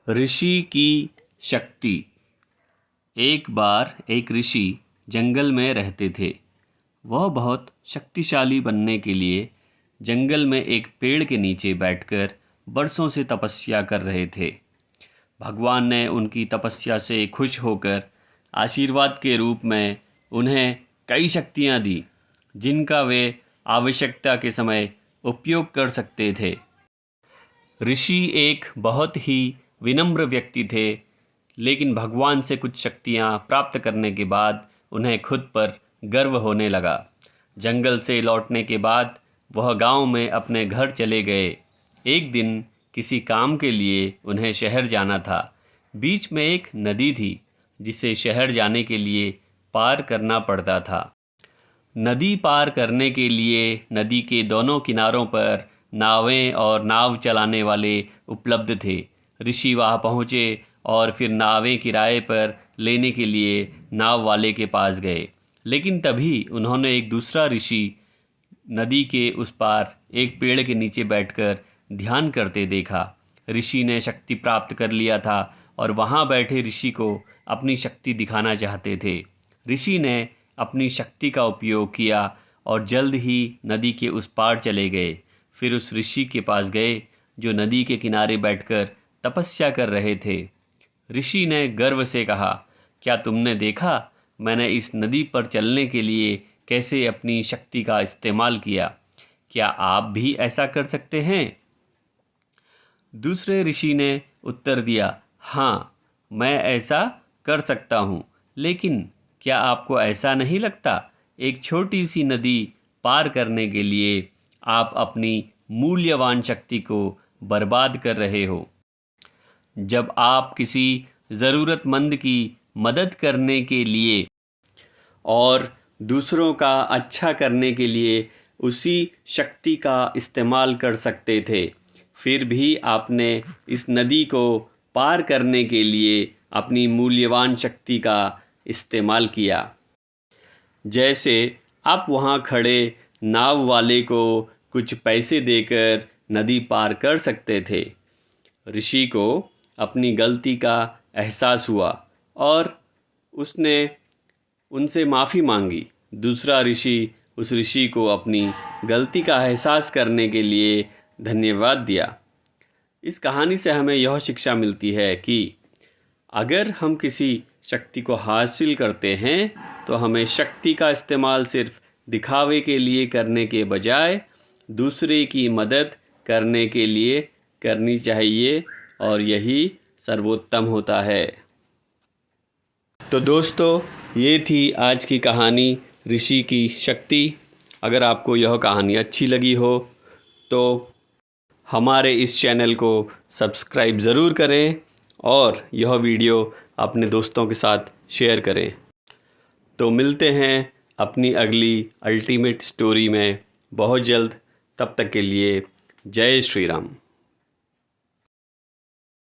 ऋषि की शक्ति। एक बार एक ऋषि जंगल में रहते थे। वह बहुत शक्तिशाली बनने के लिए जंगल में एक पेड़ के नीचे बैठकर बरसों से तपस्या कर रहे थे। भगवान ने उनकी तपस्या से खुश होकर आशीर्वाद के रूप में उन्हें कई शक्तियां दी, जिनका वे आवश्यकता के समय उपयोग कर सकते थे। ऋषि एक बहुत ही विनम्र व्यक्ति थे, लेकिन भगवान से कुछ शक्तियाँ प्राप्त करने के बाद उन्हें खुद पर गर्व होने लगा। जंगल से लौटने के बाद वह गांव में अपने घर चले गए। एक दिन किसी काम के लिए उन्हें शहर जाना था। बीच में एक नदी थी, जिसे शहर जाने के लिए पार करना पड़ता था। नदी पार करने के लिए नदी के दोनों किनारों पर नावें और नाव चलाने वाले उपलब्ध थे। ऋषि वहाँ पहुँचे और फिर नावें किराए पर लेने के लिए नाव वाले के पास गए। लेकिन तभी उन्होंने एक दूसरा ऋषि नदी के उस पार एक पेड़ के नीचे बैठकर ध्यान करते देखा। ऋषि ने शक्ति प्राप्त कर लिया था और वहाँ बैठे ऋषि को अपनी शक्ति दिखाना चाहते थे। ऋषि ने अपनी शक्ति का उपयोग किया और जल्द ही नदी के उस पार चले गए। फिर उस ऋषि के पास गए जो नदी के किनारे बैठकर तपस्या कर रहे थे। ऋषि ने गर्व से कहा, क्या तुमने देखा मैंने इस नदी पर चलने के लिए कैसे अपनी शक्ति का इस्तेमाल किया? क्या आप भी ऐसा कर सकते हैं? दूसरे ऋषि ने उत्तर दिया, हाँ, मैं ऐसा कर सकता हूँ, लेकिन क्या आपको ऐसा नहीं लगता एक छोटी सी नदी पार करने के लिए आप अपनी मूल्यवान शक्ति को बर्बाद कर रहे हो? जब आप किसी ज़रूरतमंद की मदद करने के लिए और दूसरों का अच्छा करने के लिए उसी शक्ति का इस्तेमाल कर सकते थे, फिर भी आपने इस नदी को पार करने के लिए अपनी मूल्यवान शक्ति का इस्तेमाल किया। जैसे आप वहाँ खड़े नाव वाले को कुछ पैसे देकर नदी पार कर सकते थे। ऋषि को अपनी गलती का एहसास हुआ और उसने उनसे माफ़ी मांगी। दूसरा ऋषि उस ऋषि को अपनी गलती का एहसास करने के लिए धन्यवाद दिया। इस कहानी से हमें यह शिक्षा मिलती है कि अगर हम किसी शक्ति को हासिल करते हैं तो हमें शक्ति का इस्तेमाल सिर्फ दिखावे के लिए करने के बजाय दूसरे की मदद करने के लिए करनी चाहिए, और यही सर्वोत्तम होता है। तो दोस्तों, ये थी आज की कहानी ऋषि की शक्ति। अगर आपको यह कहानी अच्छी लगी हो तो हमारे इस चैनल को सब्सक्राइब ज़रूर करें और यह वीडियो अपने दोस्तों के साथ शेयर करें। तो मिलते हैं अपनी अगली अल्टीमेट स्टोरी में बहुत जल्द। तब तक के लिए जय श्री राम।